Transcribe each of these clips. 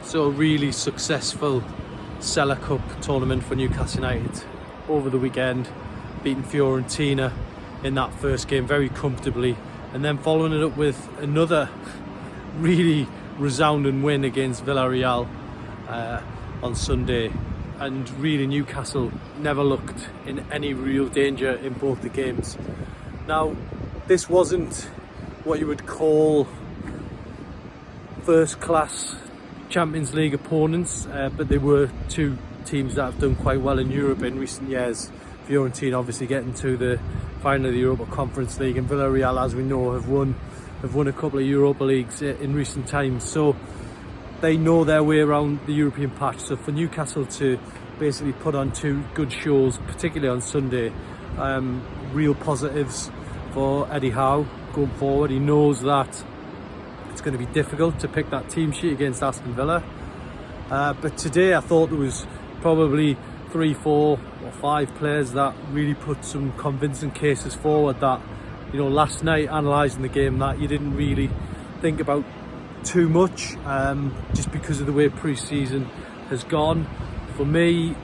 So a really successful Sela Cup tournament for Newcastle United over the weekend, beating Fiorentina in that first game very comfortably, and then following it up with another really resounding win against Villarreal on Sunday. And really Newcastle never looked in any real danger in both the games. Now, this wasn't what you would call first class Champions League opponents, but they were two teams that have done quite well in Europe in recent years. Fiorentina obviously getting to the final of the Europa Conference League, and Villarreal, as we know, have won a couple of Europa Leagues in recent times, so they know their way around the European patch. So for Newcastle to basically put on two good shows, particularly on Sunday, real positives for Eddie Howe going forward. He knows that it's going to be difficult to pick that team sheet against Aston Villa, but today I thought there was probably 3, 4 or 5 players that really put some convincing cases forward that, you know, last night analysing the game, that you didn't really think about too much, just because of the way pre-season has gone. For me,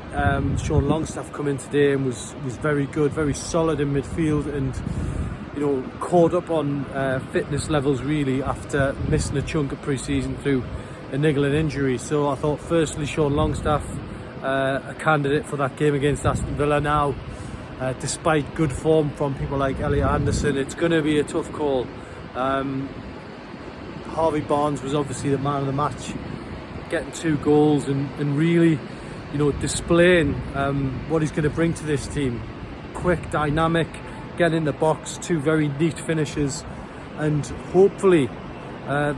Sean Longstaff come in today and was very good, very solid in midfield, and you know, caught up on fitness levels really after missing a chunk of pre-season through a niggling injury. So I thought, firstly, Sean Longstaff, a candidate for that game against Aston Villa. Now, despite good form from people like Elliot Anderson, it's going to be a tough call. Harvey Barnes was obviously the man of the match, getting 2 goals and really, you know, displaying what he's going to bring to this team. Quick, dynamic, getting in the box, 2 very neat finishes, and hopefully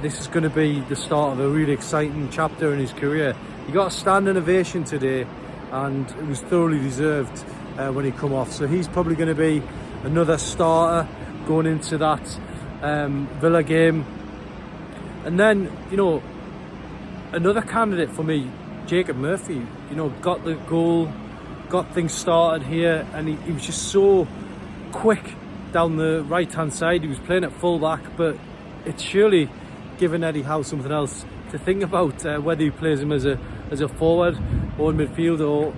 this is going to be the start of a really exciting chapter in his career. He got a standing ovation today, and it was thoroughly deserved when he come off. So he's probably going to be another starter going into that Villa game. And then, you know, another candidate for me, Jacob Murphy, you know, got the goal, got things started here, and he was just so quick down the right hand side. He was playing at full back, but it's surely given Eddie Howe something else to think about, whether he plays him as a forward or in midfield, or,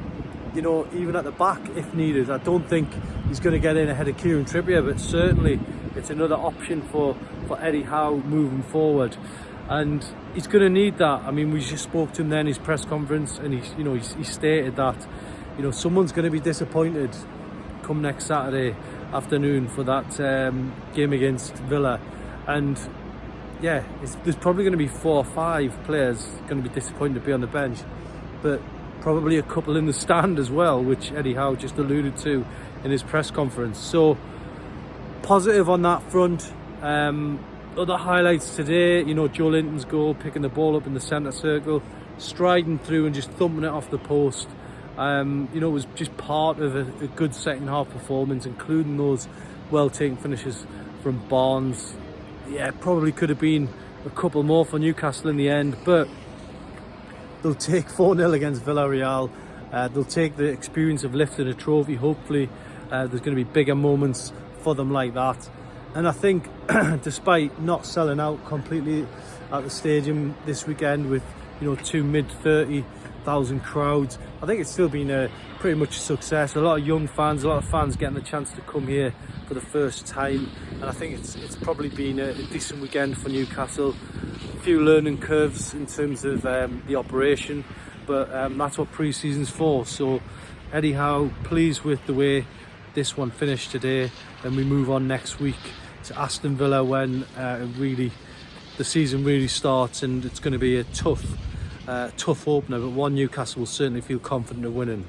you know, even at the back if needed. I don't think he's going to get in ahead of Kieran Trippier, but certainly it's another option for Eddie Howe moving forward, and he's going to need that. I mean, we just spoke to him then in his press conference, and he stated that, you know, someone's going to be disappointed come next Saturday afternoon for that game against Villa, and yeah, there's probably going to be 4 or 5 players going to be disappointed to be on the bench, but probably a couple in the stand as well, which Eddie Howe just alluded to in his press conference. So positive on that front. Other highlights today, you know, Joe Linton's goal, picking the ball up in the centre circle, striding through and just thumping it off the post. You know, it was just part of a good second half performance, including those well taken finishes from Barnes. Yeah, probably could have been a couple more for Newcastle in the end, but they'll take 4-0 against Villarreal. They'll take the experience of lifting a trophy. Hopefully there's going to be bigger moments for them like that. And I think despite not selling out completely at the stadium this weekend with, you know, 2 mid-30,000 crowds, I think it's still been a pretty much a success. A lot of young fans, a lot of fans getting the chance to come here for the first time, and I think it's probably been a decent weekend for Newcastle. A few learning curves in terms of the operation, but that's what pre-season's for. So Eddie Howe, pleased with the way this one finished today, and we move on next week to Aston Villa when the season really starts, and it's going to be a tough opener, but one Newcastle will certainly feel confident of winning.